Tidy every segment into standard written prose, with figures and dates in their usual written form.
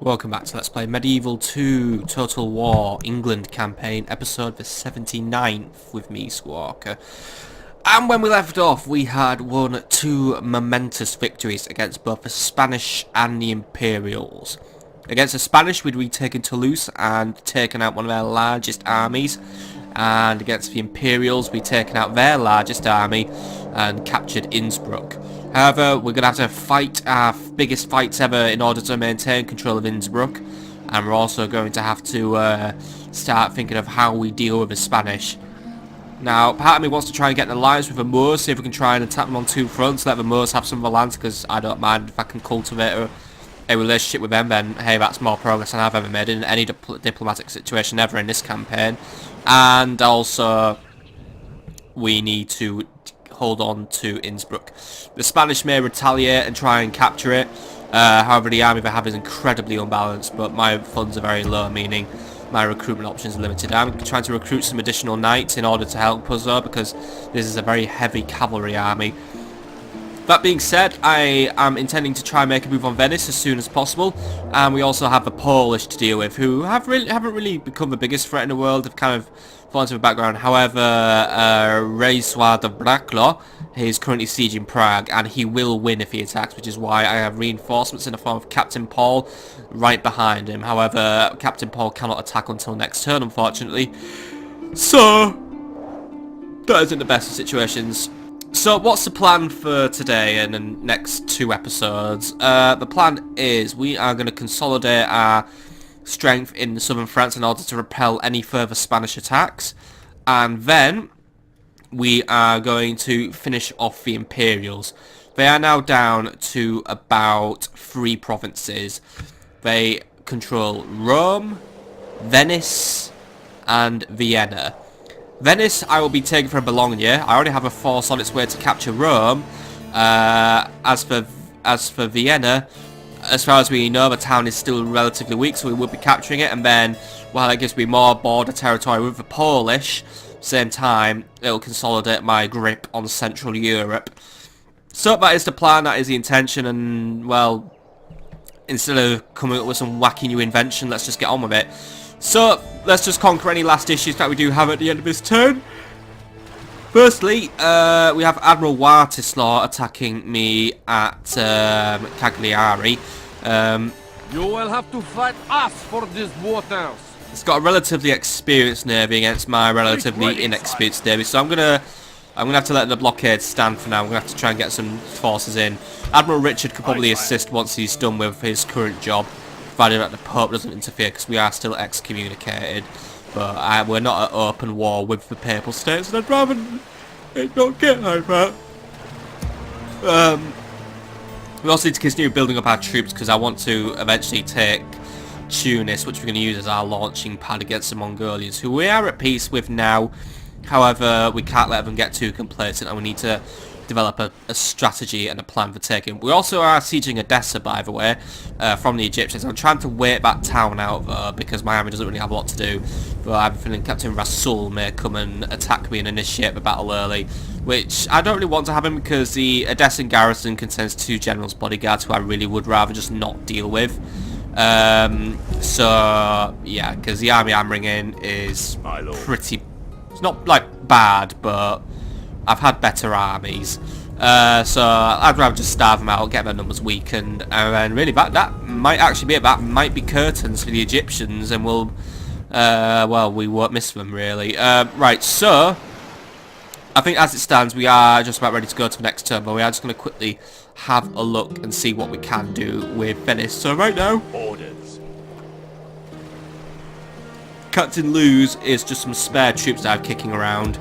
Welcome back to Let's Play Medieval 2 Total War England campaign, episode the 79th with me, Skwalker. And when we left off, we had won two momentous victories against both the Spanish and the Imperials. Against the Spanish, we'd retaken Toulouse and taken out one of their largest armies. And against the Imperials, we'd taken out their largest army and captured Innsbruck. However, we're going to have to fight our biggest fights ever in order to maintain control of Innsbruck. And we're also going to have to start thinking of how we deal with the Spanish. Now, part of me wants to try and get an alliance with the Moors, see if we can try and attack them on two fronts, let the Moors have some of the land, because I don't mind if I can cultivate a relationship with them, then hey, that's more progress than I've ever made in any diplomatic situation ever in this campaign. And also, we need to hold on to Innsbruck. The Spanish may retaliate and try and capture it. However, the army they have is incredibly unbalanced, but my funds are very low, meaning my recruitment options are limited. I'm trying to recruit some additional knights in order to help us though, because this is a very heavy cavalry army. That being said, I am intending to try and make a move on Venice as soon as possible, and we also have the Polish to deal with, who haven't really become the biggest threat in the world. They've kind of fallen into the background. However, Raiswa de Braklo, he is currently sieging Prague, and he will win if he attacks, which is why I have reinforcements in the form of Captain Paul right behind him. However, Captain Paul cannot attack until next turn, unfortunately. So, that isn't the best of situations. So what's the plan for today and the next two episodes? The plan is we are going to consolidate our strength in southern France in order to repel any further Spanish attacks. And then we are going to finish off the Imperials. They are now down to about 3 provinces. They control Rome, Venice, and Vienna. Venice, I will be taking from Bologna. I already have a force on its way to capture Rome. As for Vienna, as far as we know, the town is still relatively weak, so we will be capturing it. And then, while that gives me more border territory with the Polish, same time, it will consolidate my grip on Central Europe. So that is the plan, that is the intention, and, well, instead of coming up with some wacky new invention, let's just get on with it. So, let's just conquer any last issues that we do have at the end of this turn. Firstly, we have Admiral Wartislaw attacking me at Cagliari. You will have to fight us for this waters. It's got a relatively experienced navy against my relatively inexperienced navy, so I'm gonna have to let the blockade stand for now. I'm gonna have to try and get some forces in. Admiral Richard could probably assist once he's done with his current job, provided that the Pope doesn't interfere, because we are still excommunicated. But we're not at open war with the Papal States, and I'd rather it not get like that. We also need to continue building up our troops, because I want to eventually take Tunis, which we're going to use as our launching pad against the Mongolians, who we are at peace with now. However, we can't let them get too complacent, and we need to develop a strategy and a plan for taking. We also are sieging Edessa, by the way, from the Egyptians. I'm trying to wait that town out though, because my army doesn't really have a lot to do. But I have a feeling Captain Rasul may come and attack me and initiate the battle early, which I don't really want to happen, because the Edessa garrison contains 2 generals' bodyguards who I really would rather just not deal with. So yeah, because the army I'm bringing is pretty, it's not like bad, but I've had better armies, so I'd rather just starve them out, get their numbers weakened, and then really that might actually be it. That might be curtains for the Egyptians, and we'll, well, we won't miss them really. Right, so I think as it stands, we are just about ready to go to the next turn, but we are just going to quickly have a look and see what we can do with Venice. So right now, Orders. Captain Luz is just some spare troops that I'm kicking around,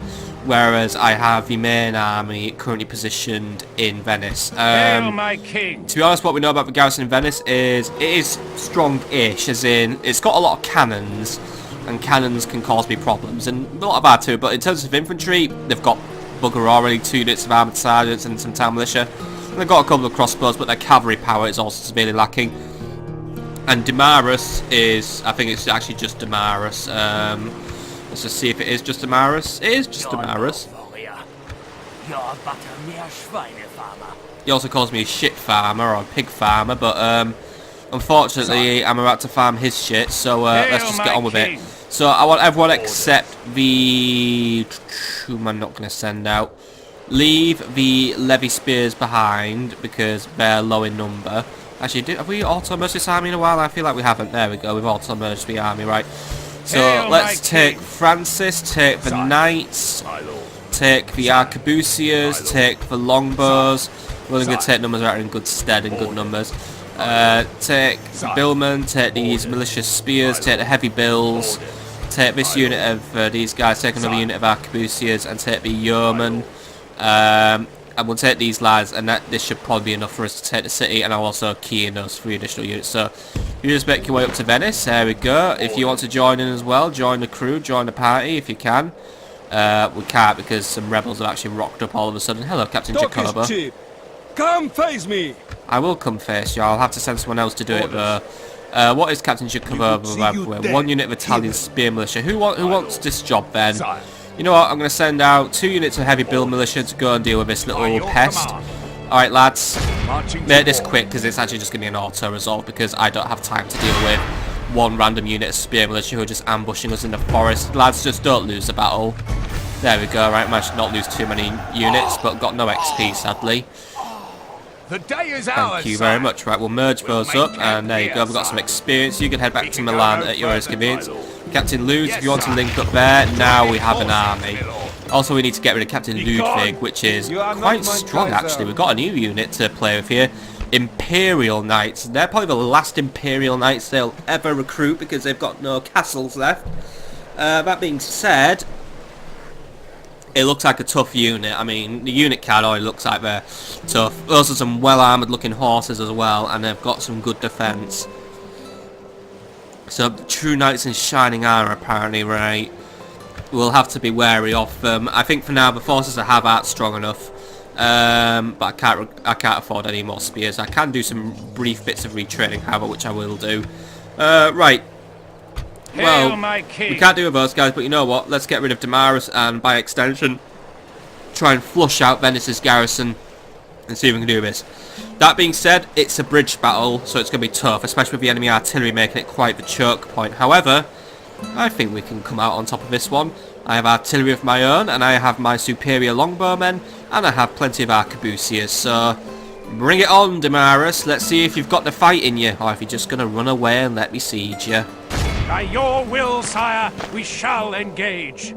whereas I have the main army currently positioned in Venice. Hail my king. To be honest, what we know about the garrison in Venice is it is strong-ish, as in it's got a lot of cannons, and cannons can cause me problems, and a lot of that too. But in terms of infantry, they've got bugger already, 2 units of armoured sergeants and some town militia. And they've got a couple of crossbows, but their cavalry power is also severely lacking. And Damaris is, I think it's actually just Damaris. Let's just see if it is just Damaris. It is just Damaris. He also calls me a shit farmer or a pig farmer, but Unfortunately, I'm about to farm his shit, so let's just get on with it. So I want everyone except the... Who am I not going to send out? Leave the levy spears behind because they're low in number. Actually, have we auto-merged this army in a while? I feel like we haven't. There we go, we've auto-merged the army, right. So let's take Francis, take the Knights, take the Arquebusiers, take the Longbows. We're going to take numbers that are in good stead, in good numbers. Take Billmen, take these Militia Spears, take the Heavy Bills, take this unit of these guys, take another unit of Arquebusiers, and take the Yeomen. And we'll take these lads, and this should probably be enough for us to take the city, and I'll also key in those 3 additional units. So you just make your way up to Venice. There we go. If you want to join in as well, join the crew, join the party if you can. We can't because some rebels have actually rocked up all of a sudden. Hello, Captain Jacobo. Come face me. I will come face you. I'll have to send someone else to do it though. What is Captain Jacobo? 1 unit of Italian spear militia. Who wants this job then? You know what? I'm going to send out 2 units of heavy build militia to go and deal with this little pest. Alright lads, make this quick because it's actually just going to be an auto resolve because I don't have time to deal with 1 random unit of spear militia who are just ambushing us in the forest. Lads, just don't lose the battle. There we go, right, managed to not lose too many units but got no XP sadly. The day is ours. Thank you very much. Right, we'll merge those up and there you go, we've got some experience. You can head back to Milan at your own convenience. Captain Luz, if you want to link up there, now we have an army. Also, we need to get rid of Captain Ludwig, which is quite strong actually. We've got a new unit to play with here. Imperial Knights. They're probably the last Imperial Knights they'll ever recruit because they've got no castles left. That being said, it looks like a tough unit. I mean, the unit card already looks like they're tough. Those are some well-armoured looking horses as well, and they've got some good defence. So, true knights in shining armour apparently, right? We'll have to be wary of them. I think for now the forces I have aren't strong enough. But I can't afford any more spears. I can do some brief bits of retraining, however, which I will do. Right. Well, we can't do with those guys, but you know what? Let's get rid of Damaris and, by extension, try and flush out Venice's garrison and see if we can do this. That being said, it's a bridge battle, so it's going to be tough, especially with the enemy artillery making it quite the choke point. However, I think we can come out on top of this one. I have artillery of my own, and I have my superior longbowmen, and I have plenty of arquebusiers, so bring it on, Damaris. Let's see if you've got the fight in you, or if you're just going to run away and let me siege you. By your will, sire, we shall engage.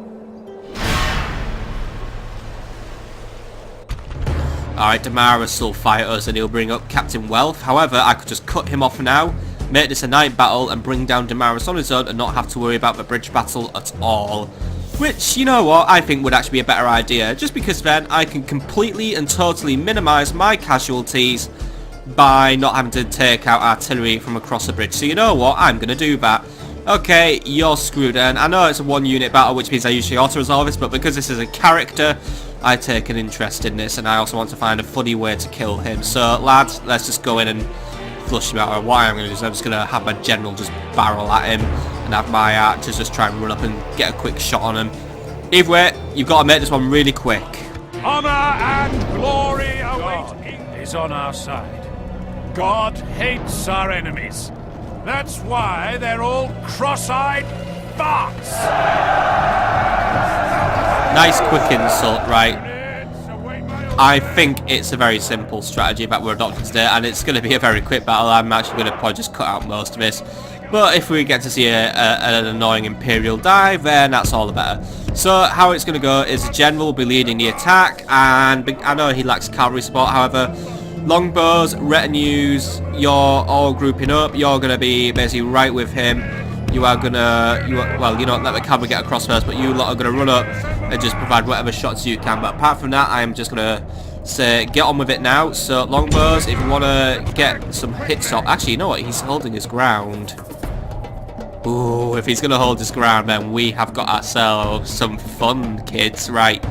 Alright, Damaris will fight us and he'll bring up Captain Wealth. However, I could just cut him off now, make this a night battle and bring down Damaris on his own and not have to worry about the bridge battle at all. Which, you know what, I think would actually be a better idea, just because then I can completely and totally minimise my casualties by not having to take out artillery from across the bridge. So you know what, I'm going to do that. Okay, you're screwed then. I know it's a 1 unit battle, which means I usually auto-resolve this, but because this is a character, I take an interest in this, and I also want to find a funny way to kill him. So, lads, let's just go in and flush him out. Or what I'm going to do is I'm just going to have my general just barrel at him, and have my archers just try and run up and get a quick shot on him. Either way, you've got to make this one really quick. Honor and glory await England is on our side. God hates our enemies. That's why they're all cross-eyed farts. Nice quick insult, right? I think it's a very simple strategy that we're adopting today, and it's going to be a very quick battle. I'm actually going to probably just cut out most of this. But if we get to see an annoying Imperial die, then that's all the better. So how it's going to go is the general will be leading the attack, and I know he lacks cavalry support, however, longbows, retinues, you're all grouping up. You're going to be basically right with him. You are going to, well, you don't let the cavalry get across first, but you lot are going to run up and just provide whatever shots you can. But apart from that, I am just going to say, get on with it now. So longbows, if you want to get some hits off. Actually, you know what? He's holding his ground. Ooh, if he's going to hold his ground, then we have got ourselves some fun, kids. Right.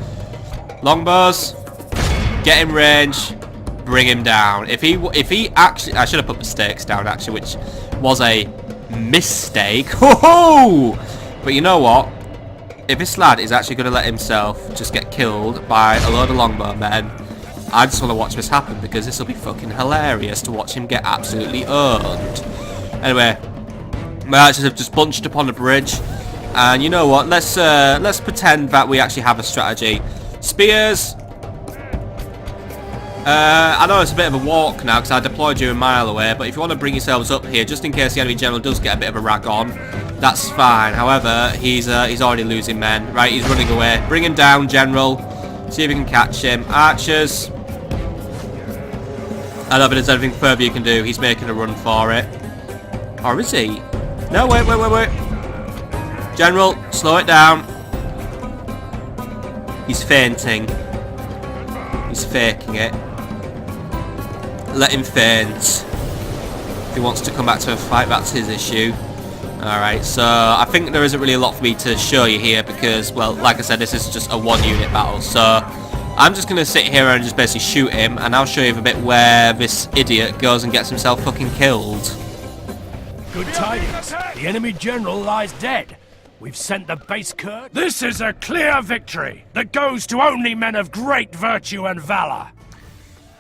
Longbows, get in range. Bring him down. If he actually, I should have put the stakes down actually, which was a mistake. Ho-ho! But you know what? If this lad is actually going to let himself just get killed by a load of longbowmen, I just want to watch this happen because this will be fucking hilarious to watch him get absolutely owned. Anyway, my archers have just bunched upon the bridge, and you know what? Let's pretend that we actually have a strategy. Spears. I know it's a bit of a walk now because I deployed you a mile away, but if you want to bring yourselves up here, just in case the enemy general does get a bit of a rag on, that's fine. However, he's already losing men. Right, he's running away. Bring him down, general. See if we can catch him. Archers. I don't think there's anything further you can do. He's making a run for it. Or is he? No, wait. General, slow it down. He's fainting. He's faking it. Let him faint. If he wants to come back to a fight, that's his issue. Alright, so I think there isn't really a lot for me to show you here because, well, like I said, this is just a one-unit battle. So I'm just going to sit here and just basically shoot him, and I'll show you a bit where this idiot goes and gets himself fucking killed. Good tidings. The enemy general lies dead. We've sent the base Kurd. This is a clear victory that goes to only men of great virtue and valor.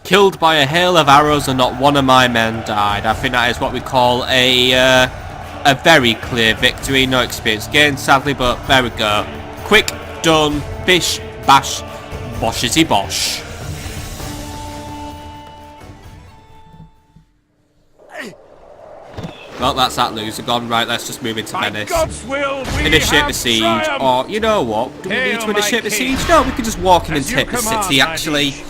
Killed by a hail of arrows and not one of my men died. I think that is what we call a very clear victory. No experience gained, sadly, but there we go. Quick, done, bish, bash, boshity bosh. Well, that's that loser gone. Right, let's just move into Venice. God's will, we initiate have the siege, triumphed. or you know what? Do we need Hail, to initiate my the king. siege? No, we can just walk in and As you take the command, city. my Actually, liege.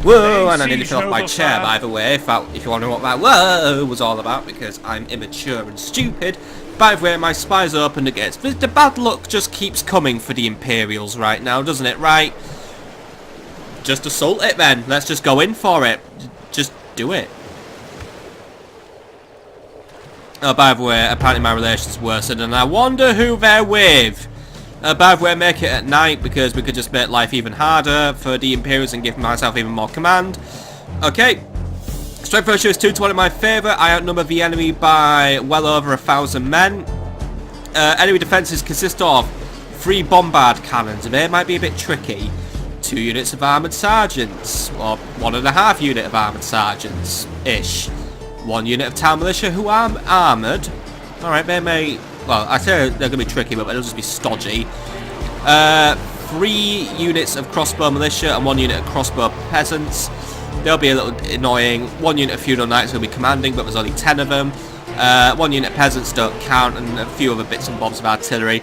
whoa! And I Siege, nearly fell off my noble chair, sire. by the way. If you want to know what that whoa was all about, because I'm immature and stupid. By the way, my spy's opened against. But the bad luck just keeps coming for the Imperials right now, doesn't it? Right? Just assault it then. Let's just go in for it. Just do it. Oh, by the way, apparently my relation's worsened, and I wonder who they're with. By the way, make it at night, because we could just make life even harder for the Imperials and give myself even more command. Okay. Strength ratio is 2 to 1 in my favour. I outnumber the enemy by well over 1,000 men. Enemy defences consist of 3 bombard cannons, and they might be a bit tricky. 2 units of armoured sergeants, or 1.5 unit of armoured sergeants-ish. 1 unit of town militia who are armoured. Alright, they may... Well, I say they're going to be tricky, but they'll just be stodgy. 3 units of crossbow militia and 1 unit of crossbow peasants. They'll be a little annoying. 1 unit of feudal knights will be commanding, but there's only 10 of them. 1 unit of peasants don't count, and a few other bits and bobs of artillery.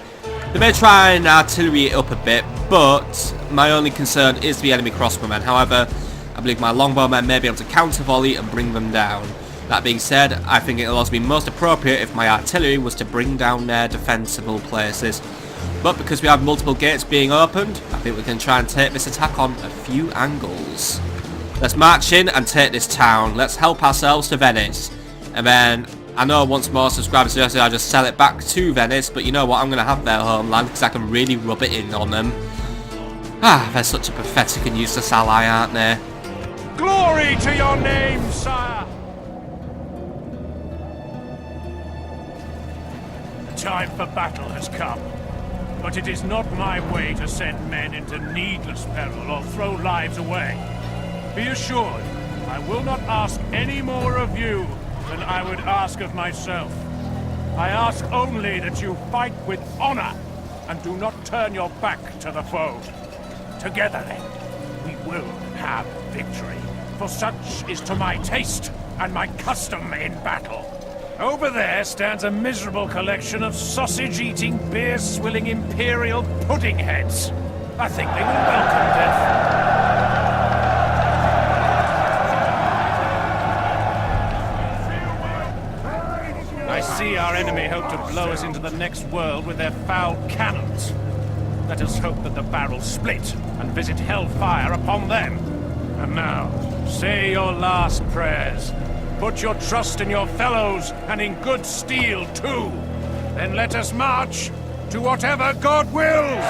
They may try and artillery it up a bit, but my only concern is the enemy crossbowmen. However, I believe my longbowmen may be able to counter volley and bring them down. That being said, I think it'll also be most appropriate if my artillery was to bring down their defensible places. But because we have multiple gates being opened, I think we can try and take this attack on a few angles. Let's march in and take this town. Let's help ourselves to Venice. And then, I know once more subscribers suggested I just sell it back to Venice, but you know what, I'm going to have their homeland because I can really rub it in on them. Ah, they're such a pathetic and useless ally, aren't they? Glory to your name, sire! Time for battle has come. But it is not my way to send men into needless peril or throw lives away. Be assured, I will not ask any more of you than I would ask of myself. I ask only that you fight with honor and do not turn your back to the foe. Together then, we will have victory, for such is to my taste and my custom in battle. Over there stands a miserable collection of sausage-eating, beer-swilling Imperial pudding heads. I think they will welcome death. I see our enemy hope to blow us into the next world with their foul cannons. Let us hope that the barrels split and visit hellfire upon them. And now, say your last prayers. Put your trust in your fellows and in good steel too. Then let us march to whatever God wills.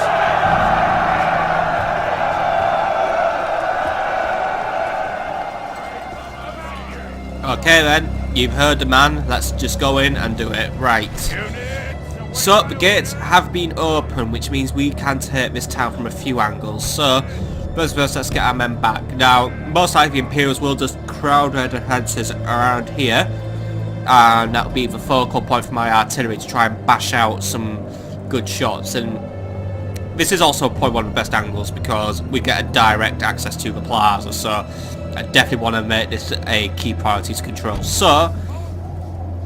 Okay then, you've heard the man, let's just go in and do it. Right. So, the gates have been open, which means we can take this town from a few angles. So, First, let's get our men back. Now, most likely the Imperials will just crowd their defences around here, and that'll be the focal point for my artillery to try and bash out some good shots. And this is also probably one of the best angles because we get a direct access to the plaza, so I definitely want to make this a key priority to control. So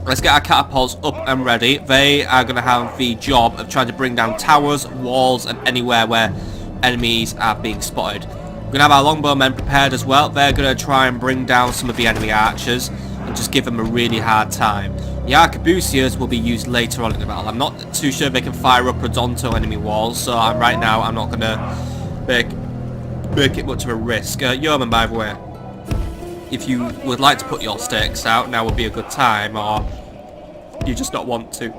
let's get our catapults up and ready. They are going to have the job of trying to bring down towers, walls, and anywhere where enemies are being spotted. We're going to have our longbowmen prepared as well. They're going to try and bring down some of the enemy archers and just give them a really hard time. The arquebusiers will be used later on in the battle. I'm not too sure if they can fire upwards onto enemy walls, so right now I'm not going to make it much of a risk. Yeoman, by the way, if you would like to put your stakes out, now would be a good time, or you just don't want to.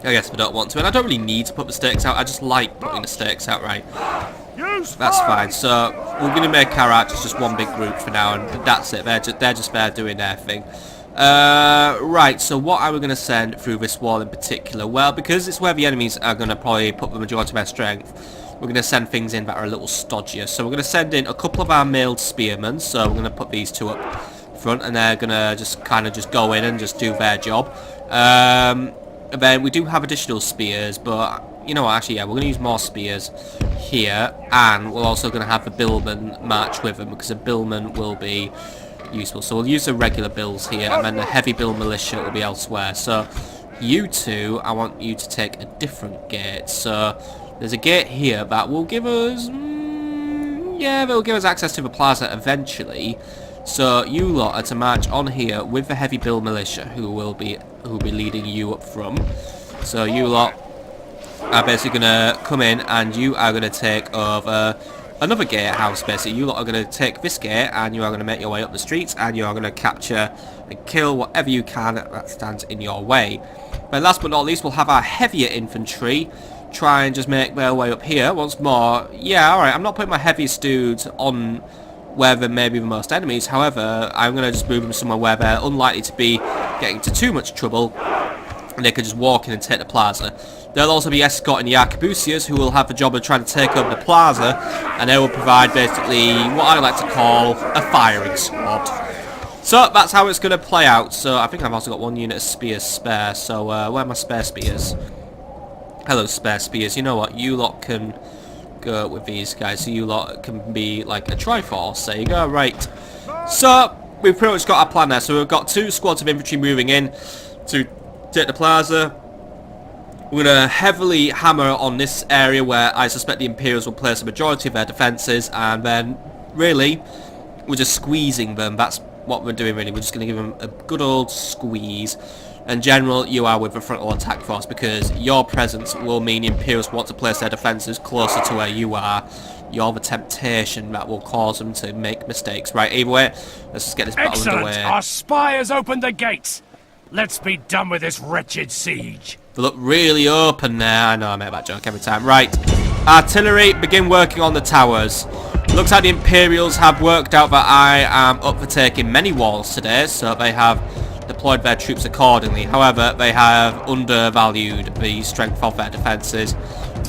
I guess we don't want to, and I don't really need to put the stakes out, I just like putting the stakes out, right? That's fine, so we're going to make our archers just one big group for now, and that's it, they're just there doing their thing. Right, so what are we going to send through this wall in particular? Well, because it's where the enemies are going to probably put the majority of their strength, we're going to send things in that are a little stodgier. So we're going to send in a couple of our mailed spearmen, so we're going to put these two up front, and they're going to just kind of just go in and just do their job. And then we do have additional spears, but you know what, actually, yeah, we're going to use more spears here, and we're also going to have the billmen march with them, because the billmen will be useful. So we'll use the regular bills here, and then the heavy bill militia will be elsewhere. So you two, I want you to take a different gate. So there's a gate here that will give us, yeah, that will give us access to the plaza eventually. So you lot are to march on here with the heavy bill militia, who will be leading you up from. So you lot are basically gonna come in, and you are gonna take over another gatehouse. Basically, you lot are gonna take this gate, and you are gonna make your way up the streets, and you are gonna capture and kill whatever you can that stands in your way. But last but not least, we'll have our heavier infantry try and just make their way up here once more. Yeah, alright, I'm not putting my heaviest dudes on where there may be the most enemies. However, I'm going to just move them somewhere where they're unlikely to be getting into too much trouble, and they can just walk in and take the plaza. They'll also be escorting the arquebusiers, who will have the job of trying to take over the plaza, and they will provide basically what I like to call a firing squad. So that's how it's going to play out. So I think I've also got one unit of spears spare, so where are my spare spears? Hello, spare spears. You know what, you lot can go with these guys, so you lot can be like a triforce. There you go. Right, so we've pretty much got our plan there. So we've got 2 squads of infantry moving in to take the plaza. We're going to heavily hammer on this area where I suspect the Imperials will place a majority of their defences, and then really we're just squeezing them. That's what we're doing really. We're just going to give them a good old squeeze. And General, you are with the frontal attack force, because your presence will mean the Imperials want to place their defences closer to where you are. You're the temptation that will cause them to make mistakes. Right, either way, let's just get this battle underway. Excellent! Our spy has opened the gates! Let's be done with this wretched siege. They look really open there. I know I make that joke every time. Right, artillery, begin working on the towers. Looks like the Imperials have worked out that I am up for taking many walls today, so they have deployed their troops accordingly. However, they have undervalued the strength of their defences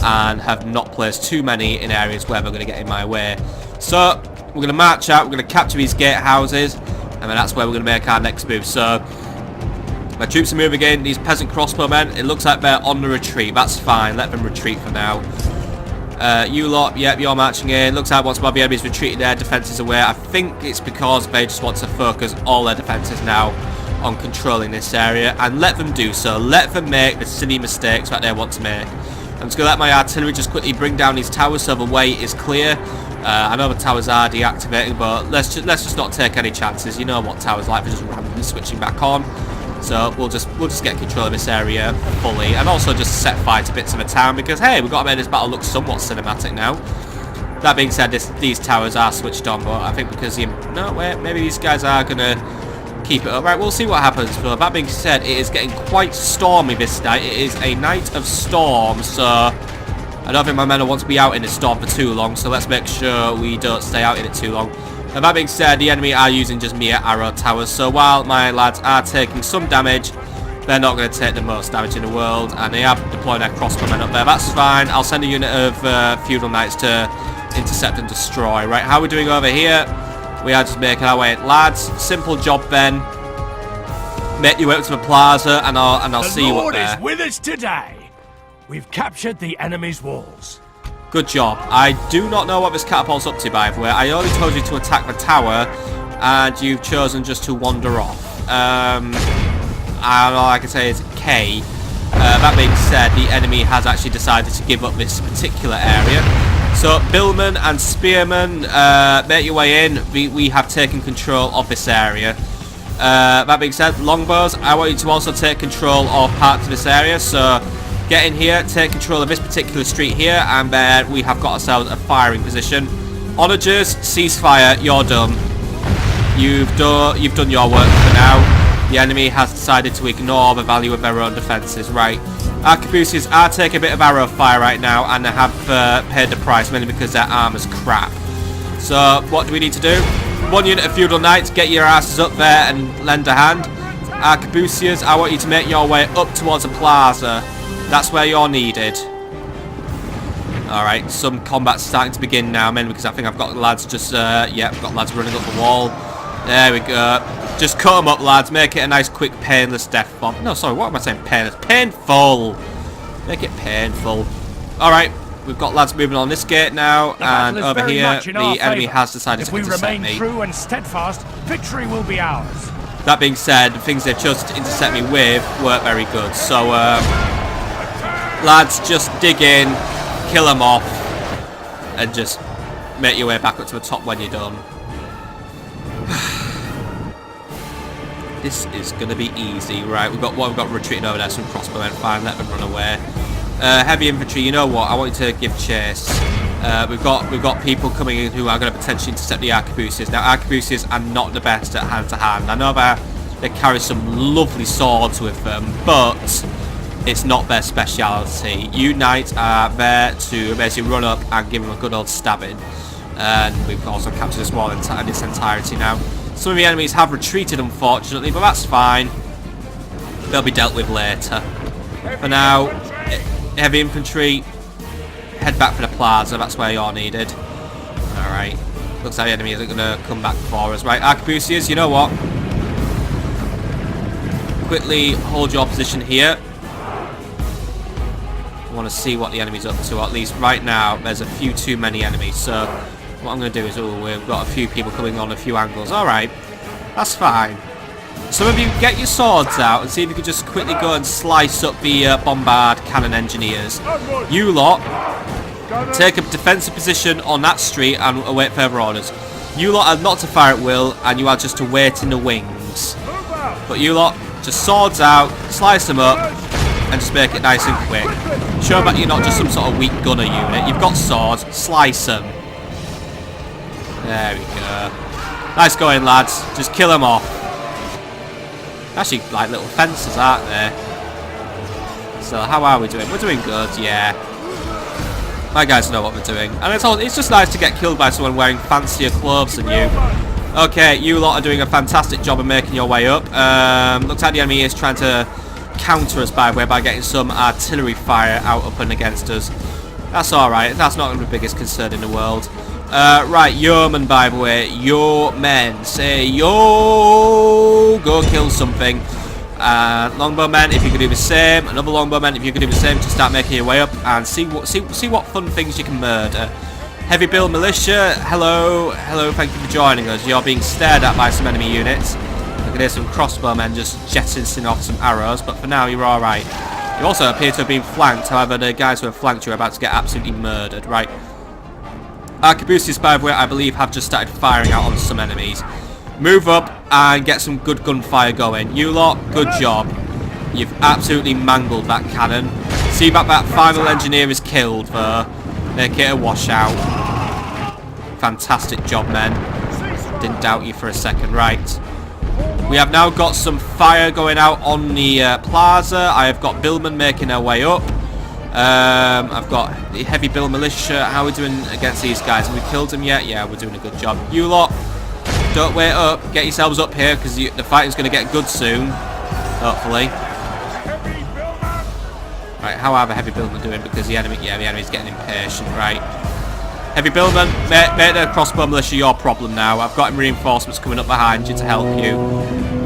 and have not placed too many in areas where they're going to get in my way. So we're going to march out, we're going to capture these gatehouses, and then that's where we're going to make our next move. So my troops are moving in, these peasant crossbowmen, it looks like they're on the retreat. That's fine, let them retreat for now. You lot, yep, you're marching in. Looks like once more the enemies retreated their defences away. I think it's because they just want to focus all their defences now on controlling this area, and let them do so. Let them make the silly mistakes that they want to make. I'm just going to let my artillery just quickly bring down these towers so the way is clear. I know the towers are deactivating, but let's just not take any chances. You know what towers like, they're just randomly switching back on. So we'll just get control of this area fully, and also just set fire to bits of a town, because hey, we've got to make this battle look somewhat cinematic now. That being said, these towers are switched on, but I think because no wait, maybe these guys are gonna keep it up. Right, we'll see what happens. But that being said, it is getting quite stormy this night. It is a night of storm, so I don't think my men will want to be out in the storm for too long, so let's make sure we don't stay out in it too long. And that being said, the enemy are using just mere arrow towers, so while my lads are taking some damage, they're not going to take the most damage in the world, and they have deployed their crossbowmen up there. That's fine. I'll send a unit of feudal knights to intercept and destroy. Right, how are we doing over here? We are just making our way. Lads, simple job then. Make your way up to the plaza and I'll see you up there. The Lord is with us today. We've captured the enemy's walls. Good job. I do not know what this catapult's up to, by the way. I only told you to attack the tower, and you've chosen just to wander off. And all I can say is K. That being said, the enemy has actually decided to give up this particular area. So, Billman and Spearman, make your way in. We have taken control of this area. That being said, Longbows, I want you to also take control of parts of this area. So, get in here, take control of this particular street here, and then we have got ourselves a firing position. Onagers, ceasefire, you're done. You've done your work for now. The enemy has decided to ignore the value of their own defences. Right, Arquebusiers are taking a bit of arrow fire right now, and they have paid the price, mainly because their armour's crap. So, what do we need to do? 1 unit of feudal knights, get your asses up there and lend a hand. Arquebusiers, I want you to make your way up towards the plaza. That's where you're needed. Alright, some combat's starting to begin now, mainly because I think I've got lads just, yeah, I've got lads running up the wall. There we go. Just cut them up, lads. Make it a nice, quick, painless death bomb. No, sorry, what am I saying? Painless. Painful! Make it painful. Alright, we've got lads moving on this gate now, and over here, the enemy has decided to intercept me. If we remain true and steadfast, victory will be ours. That being said, the things they've chosen to intercept me with weren't very good, so, lads, just dig in, kill them off, and just make your way back up to the top when you're done. This is gonna be easy, right? We've got retreating over there, some crossbowmen. Fine, let them run away. Heavy infantry, you know what? I want you to give chase. We've got people coming in who are going to potentially intercept the arquebusiers. Now, arquebusiers are not the best at hand to hand. I know they carry some lovely swords with them, but it's not their speciality. You knights are there to basically run up and give them a good old stabbing. And we've also captured this wall in its entirety now. Some of the enemies have retreated, unfortunately, but that's fine. They'll be dealt with later. For now, heavy infantry, head back for the plaza. That's where you're needed. Alright. Looks like the enemy isn't going to come back for us. Right, arquebusiers, you know what? Quickly hold your position here. I want to see what the enemy's up to. Or at least right now, there's a few too many enemies. So what I'm going to do is, we've got a few people coming on a few angles. Alright, that's fine. Some of you, get your swords out and see if you can just quickly go and slice up the bombard cannon engineers. You lot, take a defensive position on that street and await further orders. You lot are not to fire at will, and you are just to wait in the wings. But you lot, just swords out, slice them up, and just make it nice and quick. Show them that you're not just some sort of weak gunner unit. You've got swords, slice them. There we go. Nice going, lads. Just kill them off. Actually, like little fences, aren't they? So, how are we doing? We're doing good, yeah. My guys know what we're doing. And it's just nice to get killed by someone wearing fancier clothes than you. Okay, you lot are doing a fantastic job of making your way up. Looks like the enemy is trying to counter us, by the way, by getting some artillery fire out up and against us. That's alright. That's not the biggest concern in the world. Right, yeomen, by the way, your men, say yo, go kill something. Longbowmen, if you can do the same. Another longbowman, if you can do the same, just start making your way up and see what fun things you can murder. Heavy Bill Militia, hello, thank you for joining us. You're being stared at by some enemy units. I can hear some crossbowmen just jettisoning off some arrows, but for now you're alright. You also appear to have been flanked, however the guys who have flanked you are about to get absolutely murdered, right? Arquebusiers, by the way, I believe have just started firing out on some enemies. Move up and get some good gunfire going. You lot, good job. You've absolutely mangled that cannon. See that final engineer is killed, though. Make it a washout. Fantastic job, men. Didn't doubt you for a second. Right. We have now got some fire going out on the plaza. I have got Billmen making their way up. I've got the Heavy Bill Militia. How are we doing against these guys? Have we killed them yet? Yeah, we're doing a good job. You lot, don't wait up. Get yourselves up here, because the fighting's going to get good soon. Hopefully. Right, how are the Heavy Billmen doing? Because the enemy's getting impatient, right? Heavy Billman, make the crossbow militia your problem now. I've got reinforcements coming up behind you to help you.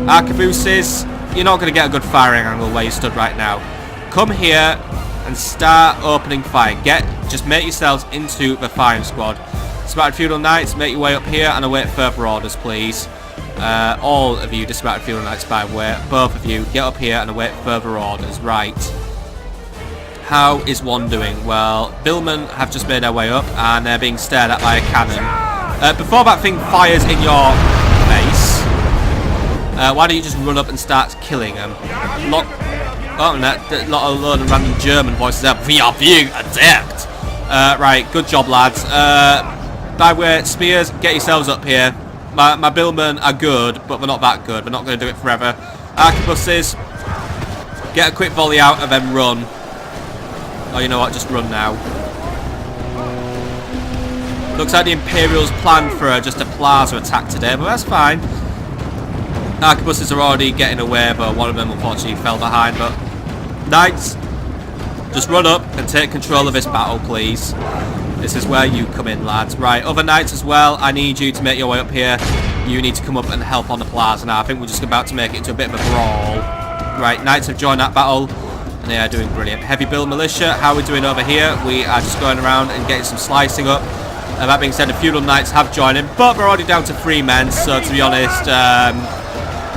Arquebuses, you're not going to get a good firing angle where you stood right now. Come here and start opening fire. Just make yourselves into the firing squad. Dismounted Feudal Knights, make your way up here and await further orders, please. All of you Dismounted Feudal Knights, by the way, both of you, get up here and await further orders. Right. How is one doing? Well, Billmen have just made their way up and they're being stared at by a cannon. Before that thing fires in your face, why don't you just run up and start killing them? A load of random German voices there. We are being attacked. Right, good job, lads. By the way, spears, get yourselves up here. My Billmen are good, but they're not that good. We're not going to do it forever. Arquebuses, get a quick volley out and then run. Oh, you know what? Just run now. Looks like the Imperials planned for just a plaza attack today, but that's fine. Arquebuses are already getting away, but one of them unfortunately fell behind. But Knights, just run up and take control of this battle, please. This is where you come in, lads. Right, other Knights as well, I need you to make your way up here. You need to come up and help on the plaza now. I think we're just about to make it into a bit of a brawl. Right, Knights have joined that battle. And they are doing brilliant. Heavy Build Militia, how are we doing over here? We are just going around and getting some slicing up. That being said, the Feudal Knights have joined in, but we're already down to 3 men, so to be honest,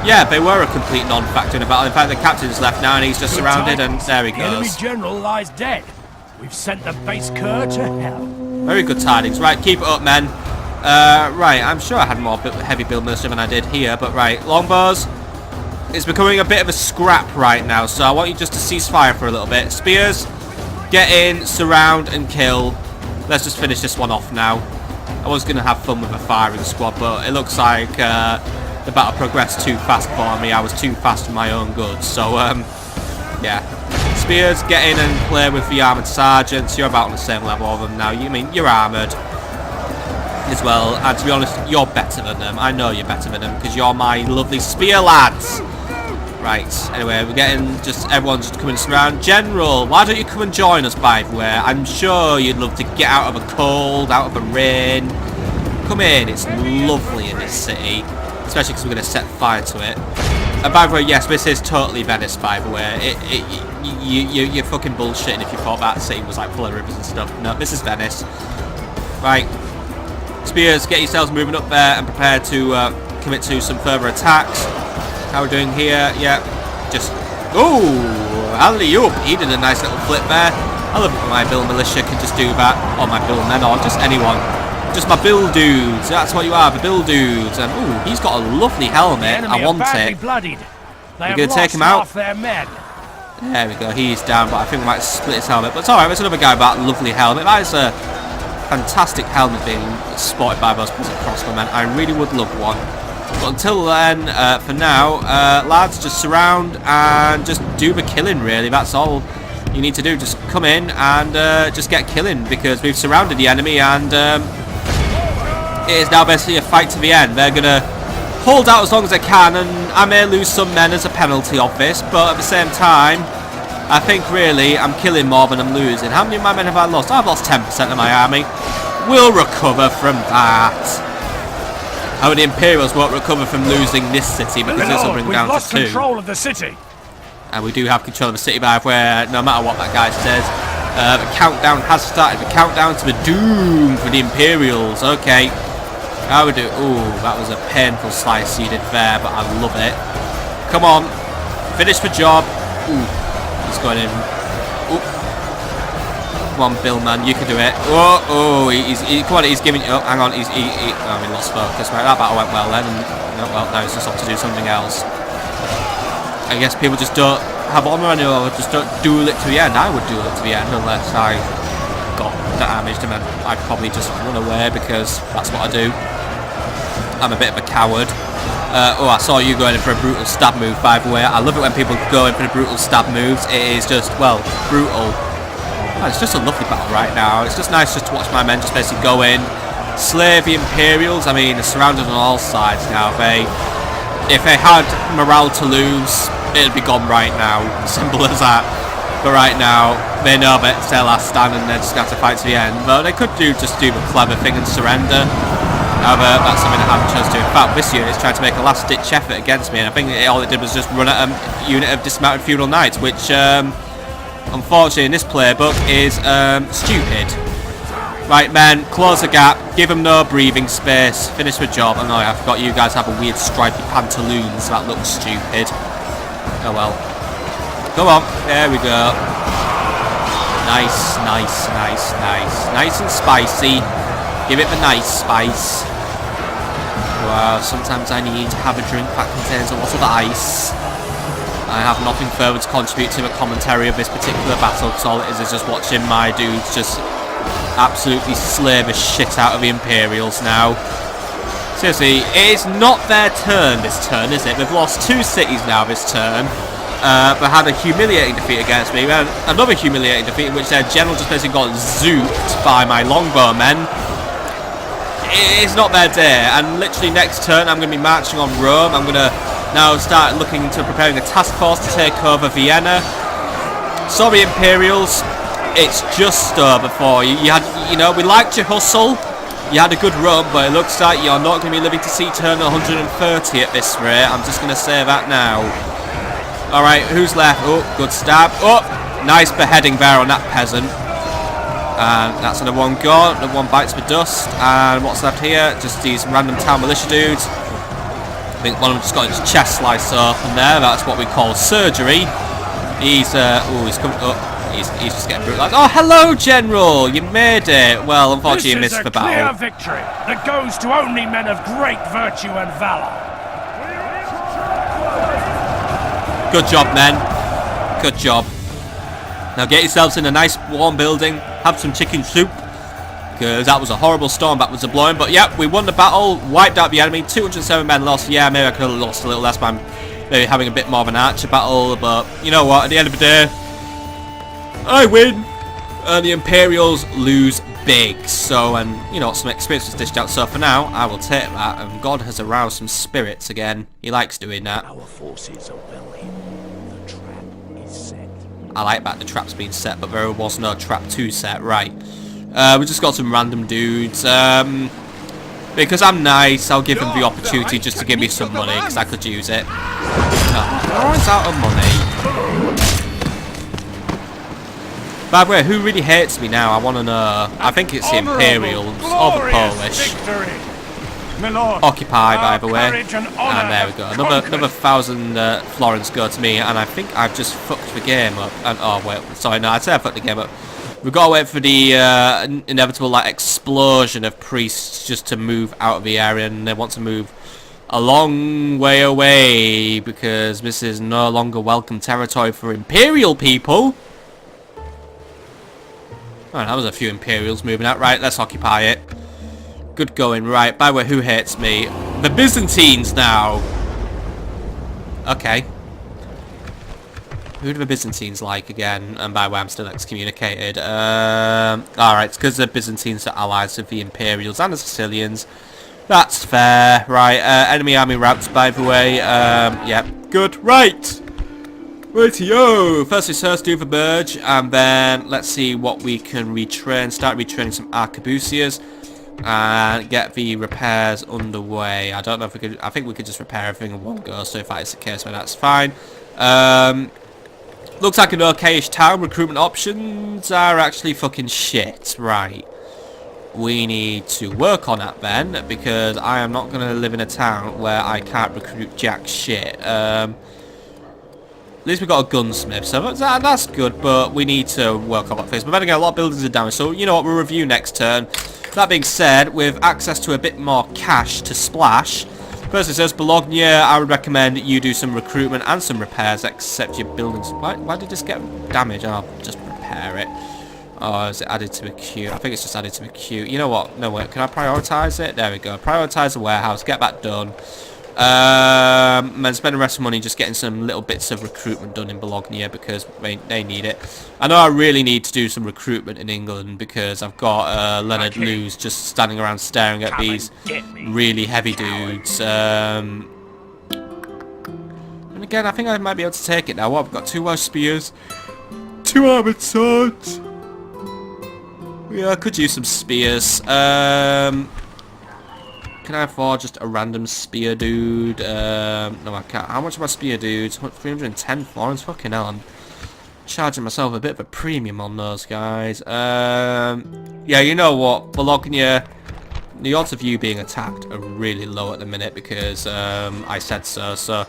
yeah, they were a complete non-factor in the battle. In fact, the captain's left now and he's just surrounded, and there he goes. The enemy general lies dead. We've sent the base cur to hell. Very good tidings. Right, keep it up, men. Right, I'm sure I had more Heavy Build Militia than I did here, but right, longbows. It's becoming a bit of a scrap right now, so I want you just to cease fire for a little bit. Spears, get in, surround, and kill. Let's just finish this one off now. I was going to have fun with a firing squad, but it looks like the battle progressed too fast for me. I was too fast for my own good, so, yeah. Spears, get in and play with the armoured sergeants. You're about on the same level of them now. You mean, you're armoured as well, and to be honest, you're better than them. I know you're better than them, because you're my lovely spear lads. Right, anyway, we're getting just everyone's just coming around. General, why don't you come and join us, by the way? I'm sure you'd love to get out of a cold, out of the rain. Come in, it's lovely in this city, especially because we're going to set fire to it. And by the way, yes, this is totally Venice, by the way. You're fucking bullshitting if you thought that city was like full of rivers and stuff. No, this is Venice. Right, Spears, get yourselves moving up there and prepare to commit to some further attacks. How we're doing here? Yeah, just oh, alley-oop! He did a nice little flip there. I love it when my Bill Militia can just do that, or my Bill Men, or just anyone. Just my Bill dudes. That's what you are, the Bill dudes. And ooh, he's got a lovely helmet. I want it. We're gonna take him out. Their men. There we go. He's down, but I think we might split his helmet. But it's alright. There's another guy with that lovely helmet. That is a fantastic helmet being sported by those crossbowmen. I really would love one. But until then, for now, lads, just surround and just do the killing, really. That's all you need to do. Just come in and just get killing, because we've surrounded the enemy, and it is now basically a fight to the end. They're going to hold out as long as they can, and I may lose some men as a penalty of this, but at the same time, I think really I'm killing more than I'm losing. How many of my men have I lost? I've lost 10% of my army. We'll recover from that. Oh, the Imperials won't recover from losing this city, because this will bring down to 2. We've lost control of the city. And we do have control of the city, by where no matter what that guy says, the countdown has started. The countdown to the doom for the Imperials. Okay. How we do? Ooh, that was a painful slice you did there, but I love it. Come on. Finish the job. Ooh. He's going in. Ooh. Come on, Bill, man, you can do it. Oh, come on, he's giving you. Oh, hang on, we lost focus. Right, that battle went well then. No, well, now he's just off to do something else. I guess people just don't have honour anymore. Just don't duel it to the end. I would duel it to the end unless I got damaged, and then I'd probably just run away, because that's what I do. I'm a bit of a coward. Oh, I saw you going in for a brutal stab move, by the way. I love it when people go in for the brutal stab moves. It is just, well, brutal. Oh, it's just a lovely battle right now. It's just nice just to watch my men just basically go in, slay the Imperials. I mean, they're surrounded on all sides now. If they had morale to lose, it'd be gone right now. Simple as that. But right now, they know that it's their last stand and they're just going to have to fight to the end. But they could just do the clever thing and surrender. However, that's something I haven't chosen to. In fact, this unit's trying to make a last-ditch effort against me, and I think all it did was just run at a unit of dismounted feudal knights, which, unfortunately, in this playbook is stupid. Right, men, close the gap, give them no breathing space, finish the job. Oh no, I forgot you guys have a weird stripy pantaloons, that looks stupid. Oh well. Come on, there we go. Nice, nice, nice, nice. Nice and spicy. Give it the nice spice. Wow, sometimes I need to have a drink that contains a lot of ice. I have nothing further to contribute to the commentary of this particular battle, because all it is just watching my dudes just absolutely slay the shit out of the Imperials now. Seriously, it is not their turn this turn, is it? They've lost 2 cities now this turn. But had a humiliating defeat against me. Then another humiliating defeat in which their general just basically got zooped by my longbowmen. It's not their day, and literally next turn I'm going to be marching on Rome. I'm going to now start looking into preparing a task force to take over Vienna. Sorry, Imperials, it's just over for you. You know, we liked your hustle. You had a good run, but it looks like you're not going to be living to see turn 130 at this rate. I'm just going to say that now. Alright, who's left? Oh, good stab. Oh, nice beheading there on that peasant. And that's another one gone. Another one bites the dust. And what's left here? Just these random town militia dudes. I think one of them just got his chest sliced open there. That's what we call surgery. He's coming up. He's just getting brutalized. Oh, hello, General! You made it. Well, unfortunately, you missed the battle. This is a clear victory that goes to only men of great virtue and valor. Good job, men. Good job. Now get yourselves in a nice warm building. Have some chicken soup. Because that was a horrible storm that was a-blowing. But yep, we won the battle. Wiped out the enemy. 207 men lost. Yeah, maybe I could have lost a little less by maybe having a bit more of an archer battle. But you know what? At the end of the day, I win. And the Imperials lose big. So, and you know, some experience was dished out. So for now, I will take that. And God has aroused some spirits again. He likes doing that. Our forces are well hidden. The trap is set. I like that the trap's been set, but there was no trap to set. Right. We just got some random dudes. Because I'm nice, I'll give them the opportunity just to give me some money, because I could use it. Oh, always out of money. By the way, who really hates me now? I want to know. I think it's the Imperials or the Polish. Occupy, by the way. And there we go. Another 1,000 florins go to me, and I think I've just fucked the game up. And oh wait, sorry, no, I'd say I fucked the game up. We've got to wait for the inevitable like explosion of priests just to move out of the area, and they want to move a long way away because this is no longer welcome territory for Imperial people. Alright, that was a few Imperials moving out. Right, let's occupy it. Good going. Right, by the way, who hates me? The Byzantines now. Okay. Who do the Byzantines like again? And by the way, I'm still excommunicated. Alright, it's because the Byzantines are allies of the Imperials and the Sicilians. That's fair. Right, enemy army routes, by the way. Yeah, good. Right. Rightio! First it's first do the merge, and then let's see what we can retrain. Start retraining some arquebusiers and get the repairs underway. I don't know if we could. I think we could just repair everything in one go, so if that is the case, then that's fine. Looks like an okayish town. Recruitment options are actually fucking shit. Right. We need to work on that then, because I am not going to live in a town where I can't recruit jack shit. At least we've got a gunsmith, so that's good, but we need to work on that first. But then again, a lot of buildings are damaged, so you know what, we'll review next turn. That being said, with access to a bit more cash to splash, first it says, Bologna, I would recommend you do some recruitment and some repairs, except your buildings. Why did this get damaged? I'll just repair it. Oh, is it added to the queue? I think it's just added to the queue. You know what? No, wait, can I prioritise it? There we go. Prioritise the warehouse, get that done. And spend the rest of the money just getting some little bits of recruitment done in Bologna because they need it. I know I really need to do some recruitment in England because I've got Leonard Lewis just standing around staring at these really heavy dudes. And again, I think I might be able to take it now. What, I've got 2 Welsh spears, 2 armored swords. Yeah, I could use some spears. Can I afford just a random spear dude? No, I can't. How much are my spear dudes? 310 florins? Fucking hell, I'm charging myself a bit of a premium on those guys. Yeah, you know what? Bologna, the odds of you being attacked are really low at the minute because I said so. So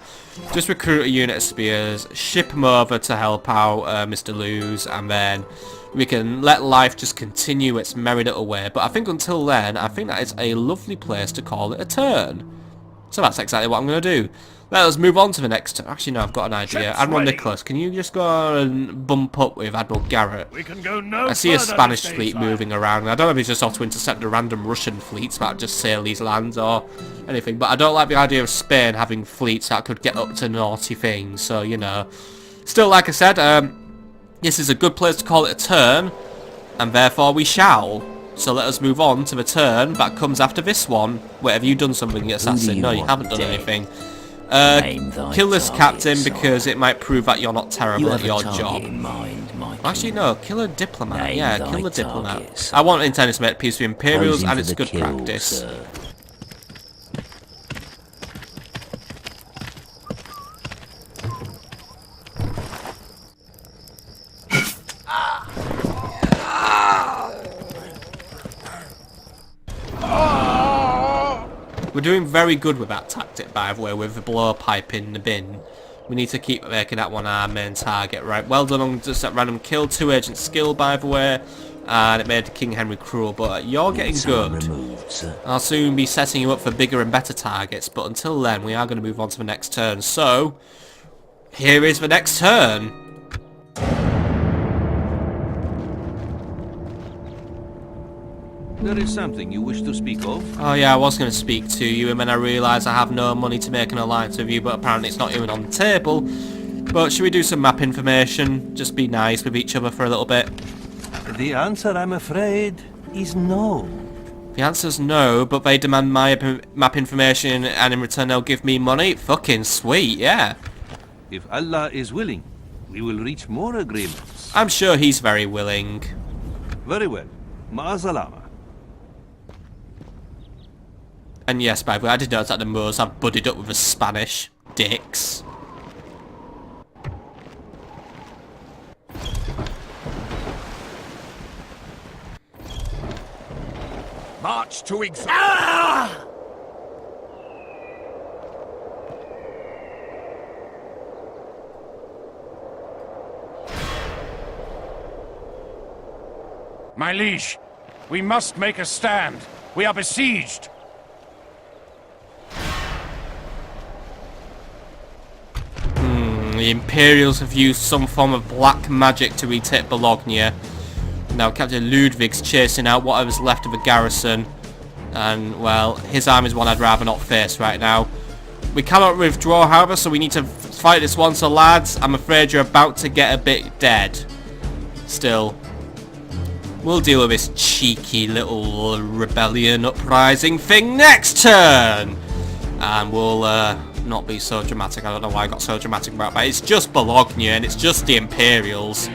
just recruit a unit of spears, ship them over to help out Mr. Lose, and then we can let life just continue its merry little way. But I think until then, I think that is a lovely place to call it a turn. So that's exactly what I'm going to do. Let us move on to the next turn. Actually, no, I've got an idea. Admiral Nicholas, can you just go and bump up with Admiral Garrett? We can go no I see a further Spanish than fleet stateside. moving around. I don't know if he's just off to intercept the random Russian fleets that just sail these lands or anything. But I don't like the idea of Spain having fleets that could get up to naughty things. So, you know. Still, like I said, this is a good place to call it a turn. And therefore we shall. So let us move on to the turn that comes after this one. Wait, have you done something, you assassin? No, you haven't done anything. Kill this captain because it might prove that you're not terrible at your job. Actually, no, kill a diplomat. Yeah, kill a diplomat. I want intended to make peace with Imperials, and it's good practice. We're doing very good with that tactic, by the way, with the blowpipe in the bin. We need to keep making that one our main target, right? Well done on just that random kill. 2 agent skill, by the way. And it made King Henry cruel, but you're getting good. I'll soon be setting you up for bigger and better targets, but until then, we are going to move on to the next turn. So, here is the next turn. There is something you wish to speak of? Oh yeah, I was going to speak to you, and then I realised I have no money to make an alliance with you, but apparently it's not even on the table. But should we do some map information? Just be nice with each other for a little bit. The answer, I'm afraid, is no. The answer's no, but they demand my map information, and in return they'll give me money? Fucking sweet, yeah. If Allah is willing, we will reach more agreements. I'm sure he's very willing. Very well. Ma'asalama. And yes, by the way, I did notice that the Moors have buddied up with the Spanish dicks. March to exile. My liege, we must make a stand. We are besieged. The Imperials have used some form of black magic to retake Bologna. Now Captain Ludwig's chasing out whatever's left of the garrison. And, well, his army's one I'd rather not face right now. We cannot withdraw, however, so we need to fight this one. So, lads, I'm afraid you're about to get a bit dead. Still, we'll deal with this cheeky little rebellion uprising thing next turn. And we'll not be so dramatic. I don't know why I got so dramatic about that. It's just Bologna and it's just the Imperials.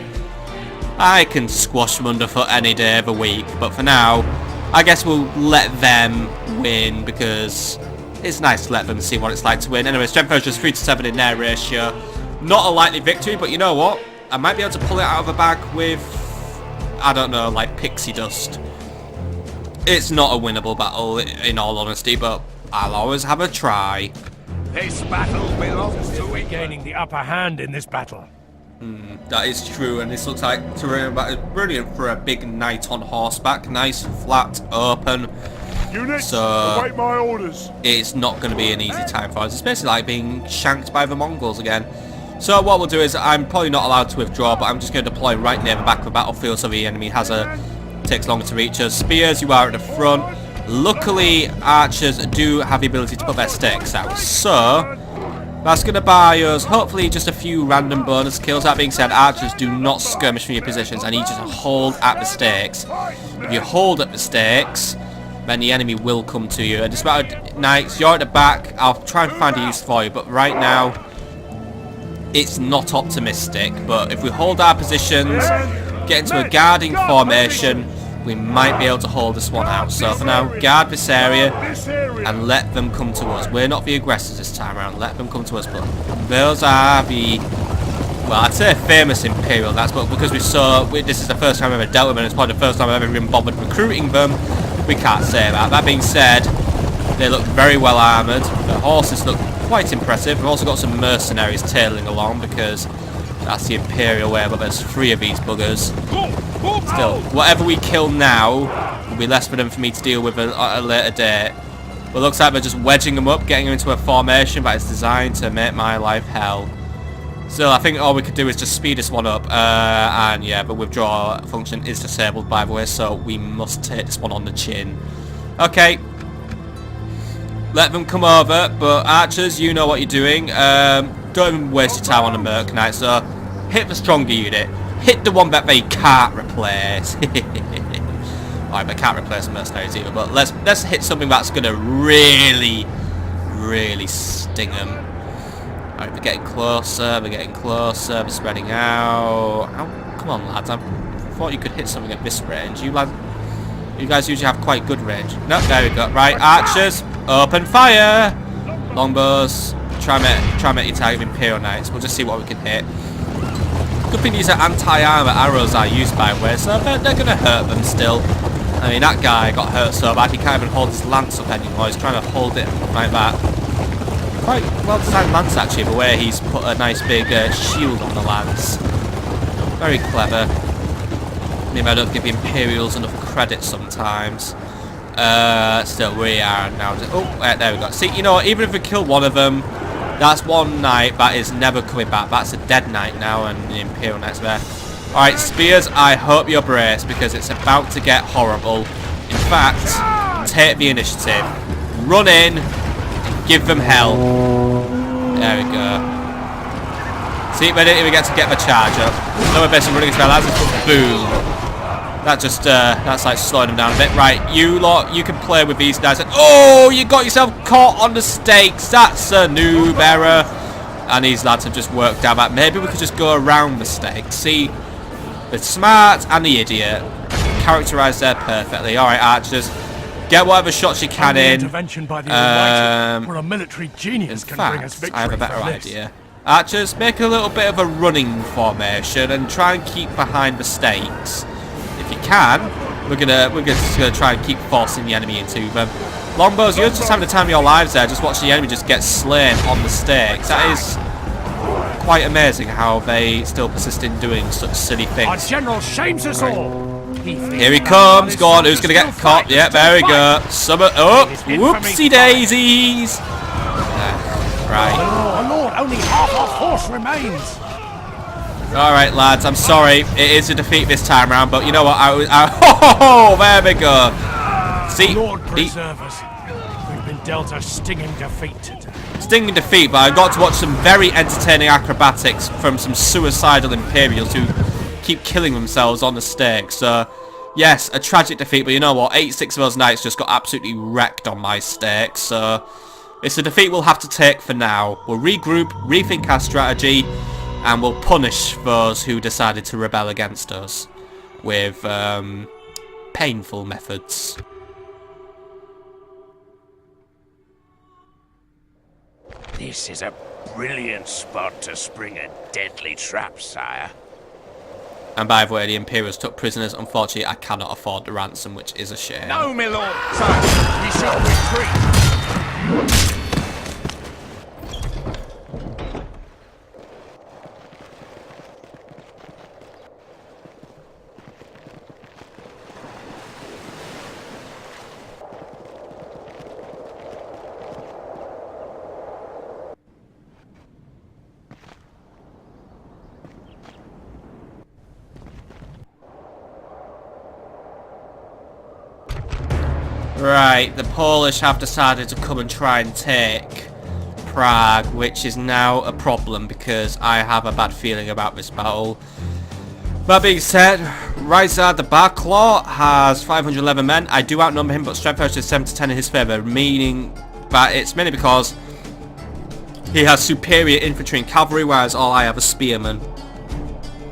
I can squash them underfoot any day of the week, but for now, I guess we'll let them win because it's nice to let them see what it's like to win. Anyway, strength versus 3 to 7 in their ratio. Not a likely victory, but you know what? I might be able to pull it out of the bag with, I don't know, like pixie dust. It's not a winnable battle, in all honesty, but I'll always have a try. This battle belongs to We're England. gaining the upper hand in this battle. That is true, and this looks like terrain that is brilliant for a big knight on horseback. Nice, flat, open. Units, So- await my orders. It's not going to be an easy time for us. It's basically like being shanked by the Mongols again. So what we'll do is, I'm probably not allowed to withdraw, but I'm just going to deploy right near the back of the battlefield so the enemy takes longer to reach us. Spears, you are at the front. Luckily, archers do have the ability to put their stakes out. So that's going to buy us, hopefully, just a few random bonus kills. That being said, archers do not skirmish from your positions. I need you to hold at the stakes. If you hold at the stakes, then the enemy will come to you. And despite knights, you're at the back. I'll try and find a use for you, but right now, it's not optimistic, but if we hold our positions, get into a guarding formation, we might be able to hold this one out. So for now, guard this area and let them come to us. We're not the aggressors this time around, let them come to us. But those are the, well, I'd say famous Imperial knights, but because this is the first time I've ever dealt with them, and it's probably the first time I've ever been bothered recruiting them, we can't say that. That being said, they look very well armoured. The horses look quite impressive. We've also got some mercenaries tailing along because that's the Imperial way, but there's 3 of these buggers. Still, whatever we kill now will be less for them for me to deal with at a later date. But it looks like they're just wedging them up, getting them into a formation that is designed to make my life hell. So I think all we could do is just speed this one up, and yeah, the withdraw function is disabled by the way, so we must take this one on the chin. Okay. Let them come over, but archers, you know what you're doing. Don't even waste your time on the Merc Knight, so hit the stronger unit. Hit the one that they can't replace. Alright, they can't replace the mercenaries either, but let's hit something that's gonna really, really sting them. Alright, we're getting closer, they're spreading out. Oh, come on lads, I thought you could hit something at this range. You guys usually have quite good range. No, there we go. Right, archers, open fire! Longbows, try and make your target with Imperial Knights. We'll just see what we can hit. Good thing these are anti-armor arrows I used by the way, so they're going to hurt them still. I mean, that guy got hurt so bad he can't even hold his lance up anymore. He's trying to hold it like that. Quite well designed lance actually, the way he's put a nice big shield on the lance. Very clever. Maybe I don't give the Imperials enough credit sometimes. Still, we are now. Oh, there we go. See, you know, even if we kill one of them, that's one knight that is never coming back. That's a dead knight now, and the Imperial Knight's there. Alright, Spears, I hope you're braced because it's about to get horrible. In fact, take the initiative. Run in and give them hell. There we go. See, we didn't even get to get the charge up. No best running spell, that's just boom. That just, that's like slowing them down a bit. Right, you lot, you can play with these guys. Oh, you got yourself caught on the stakes. That's a noob error. And these lads have just worked out that maybe we could just go around the stakes. See, the smart and the idiot characterised there perfectly. Alright, archers, get whatever shots you can in. Intervention by the Almighty, or a military genius in can fact, bring us victory. I have a better idea. Archers, make a little bit of a running formation and try and keep behind the stakes. If you can, we're just gonna try and keep forcing the enemy into them. Longbows, you're just having the time of your lives there. Just watch the enemy just get slain on the stakes. That is quite amazing how they still persist in doing such silly things. Our general shames us all. Here he comes. Go on, who's gonna get caught? Yeah, there we go. Oh, whoopsie daisies. Right. Oh Lord, only half our force remains. Alright lads, I'm sorry, it is a defeat this time round, but you know what, oh, there we go. See, Lord preserve us. We've been dealt a stinging defeat today. Stinging defeat, but I got to watch some very entertaining acrobatics from some suicidal Imperials who keep killing themselves on the stake. So, yes, a tragic defeat, but you know what, 86 of those knights just got absolutely wrecked on my stake, so it's a defeat we'll have to take for now. We'll regroup, rethink our strategy, and we'll punish those who decided to rebel against us with painful methods. This is a brilliant spot to spring a deadly trap, sire. And by the way, the Imperials took prisoners. Unfortunately, I cannot afford the ransom, which is a shame. No, my lord! Sire, we shall retreat! Right, the Polish have decided to come and try and take Prague, which is now a problem because I have a bad feeling about this battle. That being said, Ryzard the Barclaw has 511 men. I do outnumber him, but strength ratio is 7 to 10 in his favour, meaning that it's mainly because He has superior infantry and cavalry, whereas all I have is spearmen.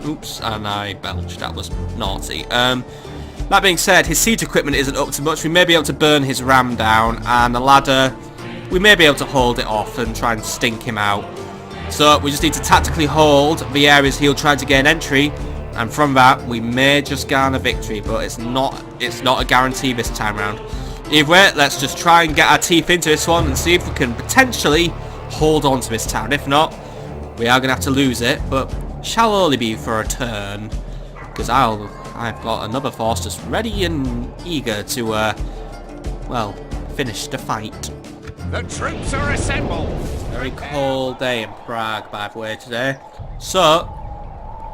Oops, and I belched. That was naughty. That being said, his siege equipment isn't up to much. We may be able to burn his ram down, and the ladder, we may be able to hold it off and try and stink him out. So we just need to tactically hold the areas he'll try to gain entry, and from that we may just garner victory, but it's not a guarantee this time round. Either way, let's just try and get our teeth into this one and see if we can potentially hold on to this town. If not, we are going to have to lose it, but shall only be for a turn, because I've got another force just ready and eager to, well, finish the fight. The troops are assembled. Very cold day in Prague, by the way, today. So,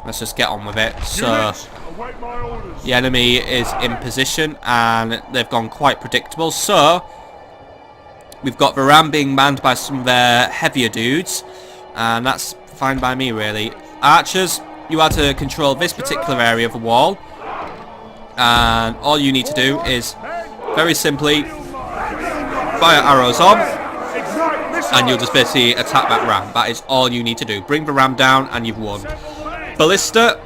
let's just get on with it. So, the enemy is in position, and they've gone quite predictable. So, we've got the ram being manned by some of their heavier dudes, and that's fine by me, really. Archers, you are to control this particular area of the wall, and all you need to do is, very simply, fire arrows on, and you'll just basically attack that ram. That is all you need to do. Bring the ram down, and you've won. Ballista,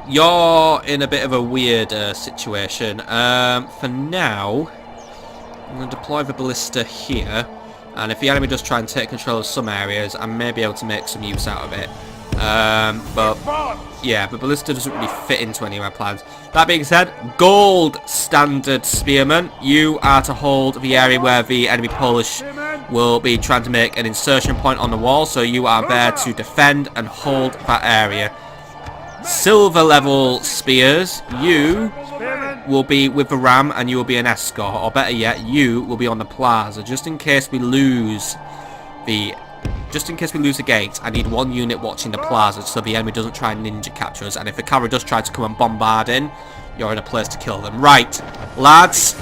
you're in a bit of a weird situation. For now, I'm going to deploy the ballista here, and if the enemy does try and take control of some areas, I may be able to make some use out of it. But yeah, the ballista doesn't really fit into any of my plans. That being said, gold standard spearmen, you are to hold the area where the enemy Polish will be trying to make an insertion point on the wall, so you are there to defend and hold that area. Silver level spears, you will be with the ram and you will be an escort, or better yet, you will be on the plaza, just in case we lose the gate. I need one unit watching the plaza so the enemy doesn't try and ninja capture us, and if the cavalry does try to come and bombard in, you're in a place to kill them. Right, lads,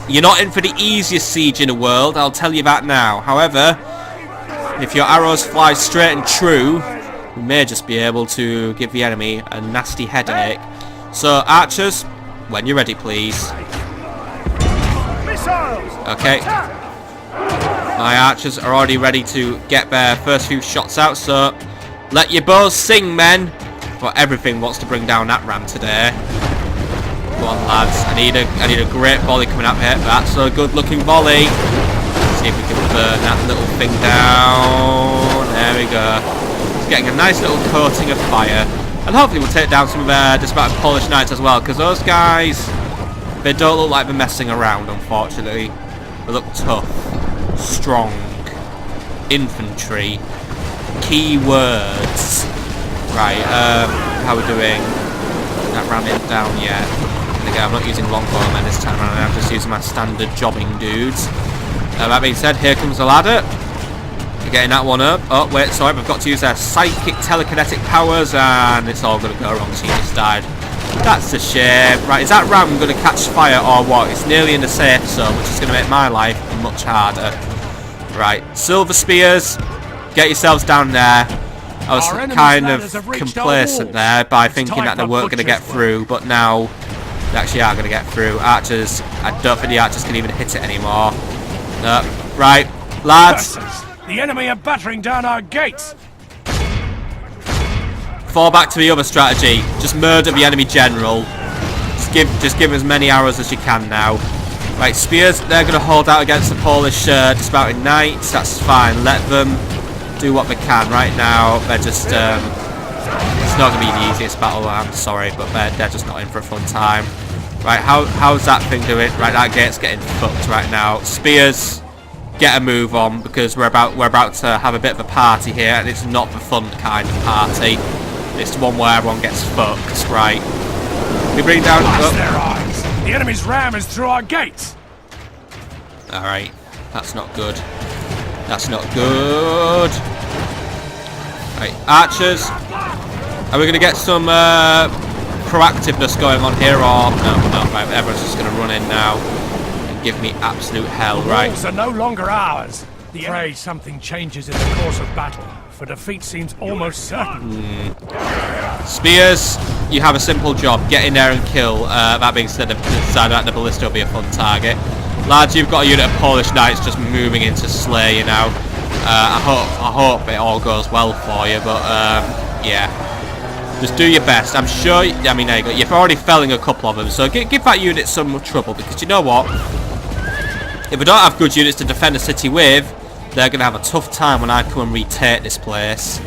you're not in for the easiest siege in the world, I'll tell you that now. However, if your arrows fly straight and true, we may just be able to give the enemy a nasty headache. So, archers, when you're ready, please. Okay. My archers are already ready to get their first few shots out, so let your bows sing, men. For everything wants to bring down that ram today. Go on, lads. I need a great volley coming up here. That's a good-looking volley. Let's see if we can burn that little thing down. There we go. It's getting a nice little coating of fire, and hopefully we'll take down some of their dismounted Polish knights as well, because those guys, they don't look like they're messing around, unfortunately. They look tough. Strong infantry, key words. Right, how are we doing? That ram it down yet. And again, I'm not using longbowmen this time around, I'm just using my standard jobbing dudes. That being said, here comes the ladder. We're getting that one up. Oh wait, sorry, we've got to use their psychic telekinetic powers, and it's all going to go wrong, so you just died. That's a shame. Right, is that ram going to catch fire or what? It's nearly in the safe zone, which is going to make my life much harder. Right, silver spears, get yourselves down there. I was kind of complacent there by thinking that they weren't going to get through, but now they actually are going to get through. Archers, I don't think the archers can even hit it anymore. Right, lads. The enemy are battering down our gates. Fall back to the other strategy. Just murder the enemy general. Just give as many arrows as you can now. Right, spears, they're going to hold out against the Polish dismounted knights. That's fine. Let them do what they can. Right now, they're just... it's not going to be the easiest battle, I'm sorry, but they're just not in for a fun time. Right, how's that thing doing? Right, that gate's getting fucked right now. Spears, get a move on, because we're about to have a bit of a party here, and it's not the fun kind of party. It's one where everyone gets fucked. Right. We bring down... their eyes. The enemy's ram is through our gates. Alright. That's not good. That's not good. Right. Archers. Are we going to get some proactiveness going on here, or... No, right. Everyone's just going to run in now and give me absolute hell, right? The walls are no longer ours. The pray something changes in the course of battle, for defeat seems almost certain. Spears, you have a simple job. Get in there and kill. That being said, I've decided that the ballista will be a fun target. Lads, you've got a unit of Polish knights just moving in to slay you now. I hope it all goes well for you, but yeah, just do your best. I'm sure. I mean, there you go. You're already felling a couple of them, so give that unit some trouble, because you know what? If we don't have good units to defend the city with, they're gonna have a tough time when I come and retake this place.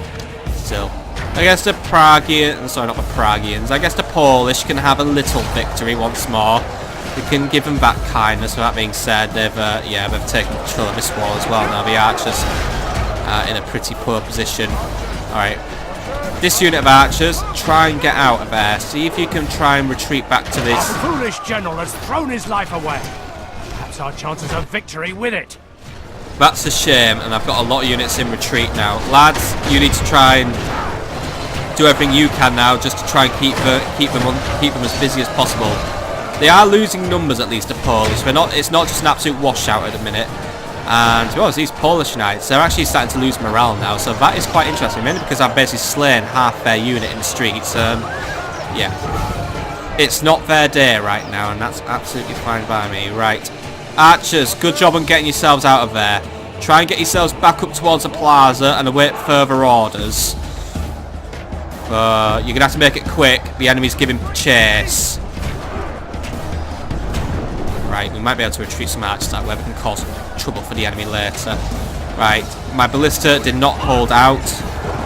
Still, I guess the Pragians, sorry, not the Pragians. I guess the Polish can have a little victory once more. We can give them back kindness. With that being said, they've taken control of this wall as well. Now the archers in a pretty poor position. All right, this unit of archers, try and get out of there. See if you can try and retreat back to this. Our foolish general has thrown his life away. Perhaps our chances of victory with it. That's a shame, and I've got a lot of units in retreat now. Lads, you need to try and do everything you can now, just to try and keep them as busy as possible. They are losing numbers, at least, the Polish. It's not just an absolute washout at the minute. And well, these Polish knights, they're actually starting to lose morale now, so that is quite interesting, mainly because I've basically slain half their unit in the streets. Yeah, it's not their day right now, and that's absolutely fine by me. Right, archers, good job on getting yourselves out of there. Try and get yourselves back up towards the plaza and await further orders. You're gonna have to make it quick. The enemy's giving chase. Right, we might be able to retreat some archers that way. We can cause trouble for the enemy later. Right, my ballista did not hold out.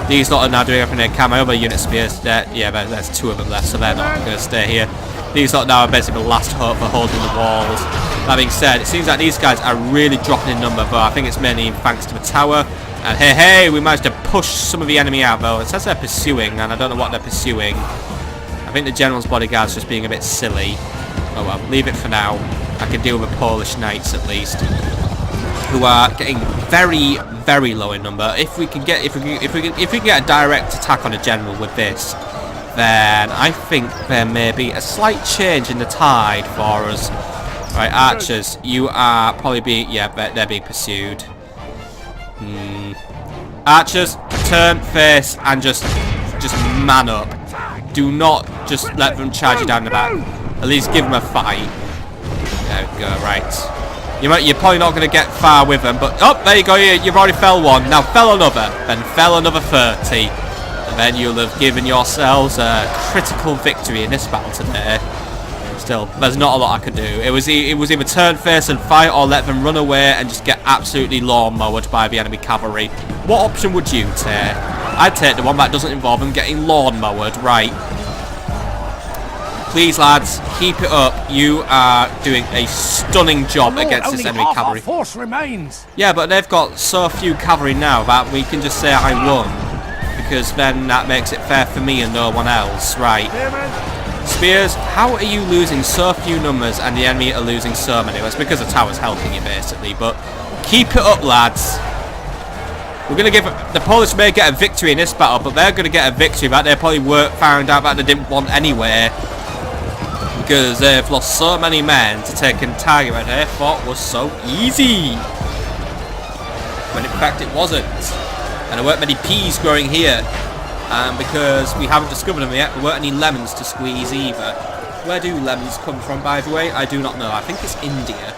These lot are now doing everything they can. My other unit spears, yeah, there's two of them left, so they're not going to stay here. These lot now are basically the last hope for holding the walls. That being said, it seems like these guys are really dropping in number, but I think it's mainly thanks to the tower. And hey, we managed to push some of the enemy out, though. It says they're pursuing, and I don't know what they're pursuing. I think the general's bodyguard's just being a bit silly. Oh well, leave it for now. I can deal with the Polish knights at least, who are getting very, very low in number. If we can get a direct attack on a general with this, then I think there may be a slight change in the tide for us. Right, archers, you are probably they're being pursued. Archers, turn, face, and just man up. Do not just let them charge you down the back. At least give them a fight. There we go, right. You're probably not going to get far with them, but oh, there you go. You've already fell one. Now fell another, then fell another 30, and then you'll have given yourselves a critical victory in this battle today. Still, there's not a lot I could do. It was either turn, face, and fight, or let them run away and just get absolutely lawn-mowed by the enemy cavalry. What option would you take? I'd take the one that doesn't involve them getting lawn-mowed, right? Please, lads, keep it up. You are doing a stunning job against this enemy cavalry. Our force remains. Yeah, but they've got so few cavalry now that we can just say I won, because then that makes it fair for me and no one else, right? Spears, how are you losing so few numbers and the enemy are losing so many? Well, it's because the tower's helping you, basically, but keep it up, lads. We're going to give... The Polish may get a victory in this battle, but they're going to get a victory that they probably found out that they didn't want anyway, because they've lost so many men to take a target that they thought was so easy, when in fact it wasn't. And there weren't many peas growing here, because we haven't discovered them yet. There weren't any lemons to squeeze either. Where do lemons come from, by the way? I do not know. I think it's India.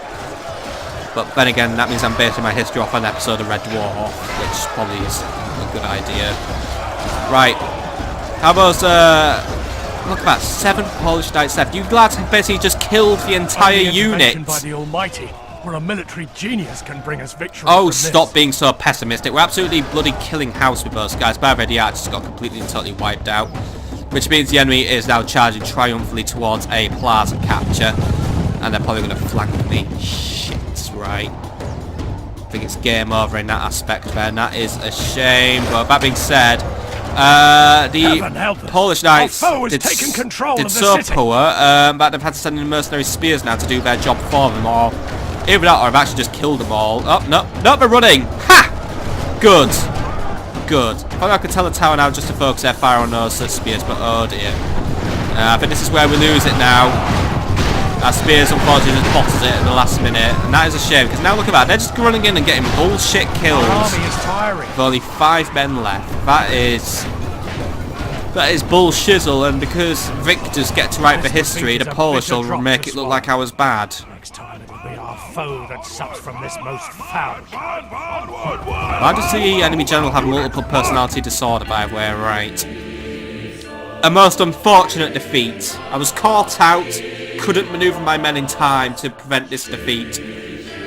But then again, that means I'm basing my history off an episode of Red Dwarf, which probably is a good idea. Right. How about, look at that, 7 Polish knights left. You lads have basically just killed the entire unit. By the Almighty, where a military genius can bring us victory. Oh, stop being so pessimistic. We're absolutely bloody killing house with those guys. By the way, the archers got completely and totally wiped out, which means the enemy is now charging triumphantly towards a plaza capture, and they're probably going to flank me. Shit, right. I think it's game over in that aspect there, and that is a shame. But that being said, the Polish knights did so poor that they've had to send in mercenary spears now to do their job for them, or either that or I've actually just killed them all. Oh, no, they're running! Ha! Good. Good. Probably I could tell the tower now just to focus their fire on those spears, but oh dear. I think this is where we lose it now. Our spears unfortunately just bottled it at the last minute, and that is a shame, because now look at that, they're just running in and getting bullshit kills. With only 5 men left. That is bullshizzle, and because victors get to write the history, the Polish will make it look like I was bad. Next time it'll be our foe that sucks from this most foul. Why does the enemy general have multiple personality disorder, by the way? Right. A most unfortunate defeat. I was caught out, couldn't manoeuvre my men in time to prevent this defeat.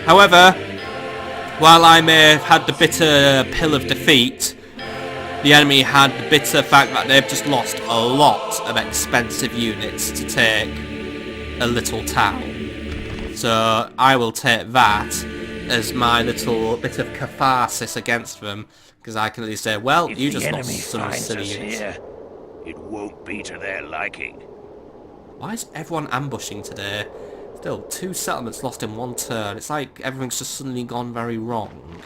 However, while I may have had the bitter pill of defeat, the enemy had the bitter fact that they've just lost a lot of expensive units to take a little town. So I will take that as my little bit of catharsis against them, because I can at least say, well, If you the just lost enemy some finds silly us units. here, it won't be to their liking. Why is everyone ambushing today? Still, 2 settlements lost in 1 turn. It's like everything's just suddenly gone very wrong.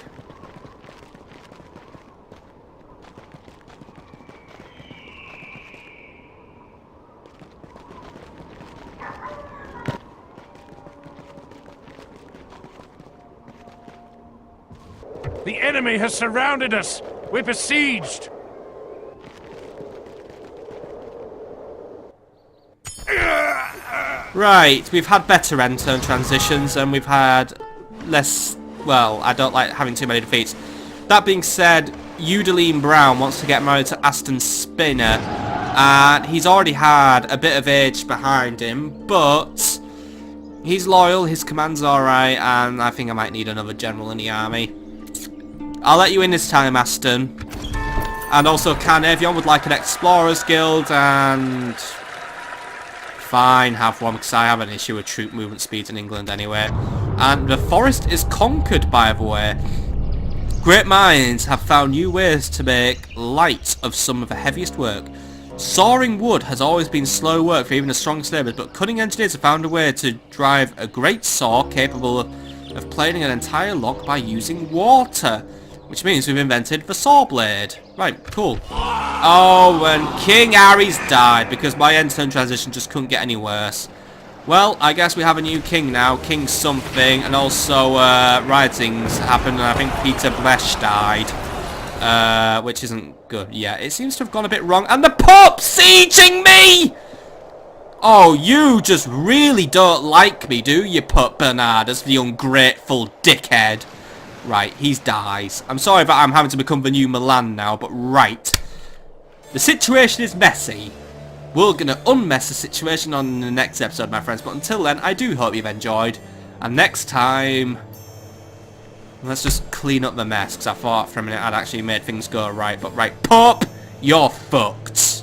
The enemy has surrounded us. We're besieged. Right, we've had better end turn transitions and we've had less, well, I don't like having too many defeats. That being said, Udeline Brown wants to get married to Aston Spinner, and he's already had a bit of age behind him, but he's loyal, his command's alright, and I think I might need another general in the army. I'll let you in this time, Aston. And also, Carnavion would like an Explorers Guild, and fine, have one, because I have an issue with troop movement speeds in England anyway. And the forest is conquered, by the way. Great minds have found new ways to make light of some of the heaviest work. Sawing wood has always been slow work for even the strongest labourers, but cunning engineers have found a way to drive a great saw capable of planing an entire log by using water. Which means we've invented the saw blade. Right, cool. Oh, and King Harry's died because my end turn transition just couldn't get any worse. Well, I guess we have a new king now, King something, and also risings happened, and I think Peter Blesh died. Which isn't good. Yeah, it seems to have gone a bit wrong. And the Pope sieging me! Oh, you just really don't like me, do you, Pope Bernardus, the ungrateful dickhead? Right, he dies. I'm sorry that I'm having to become the new Milan now, but right. The situation is messy. We're going to unmess the situation on the next episode, my friends. But until then, I do hope you've enjoyed. And next time, let's just clean up the mess. Because I thought for a minute I'd actually made things go right. But right, Pope, you're fucked.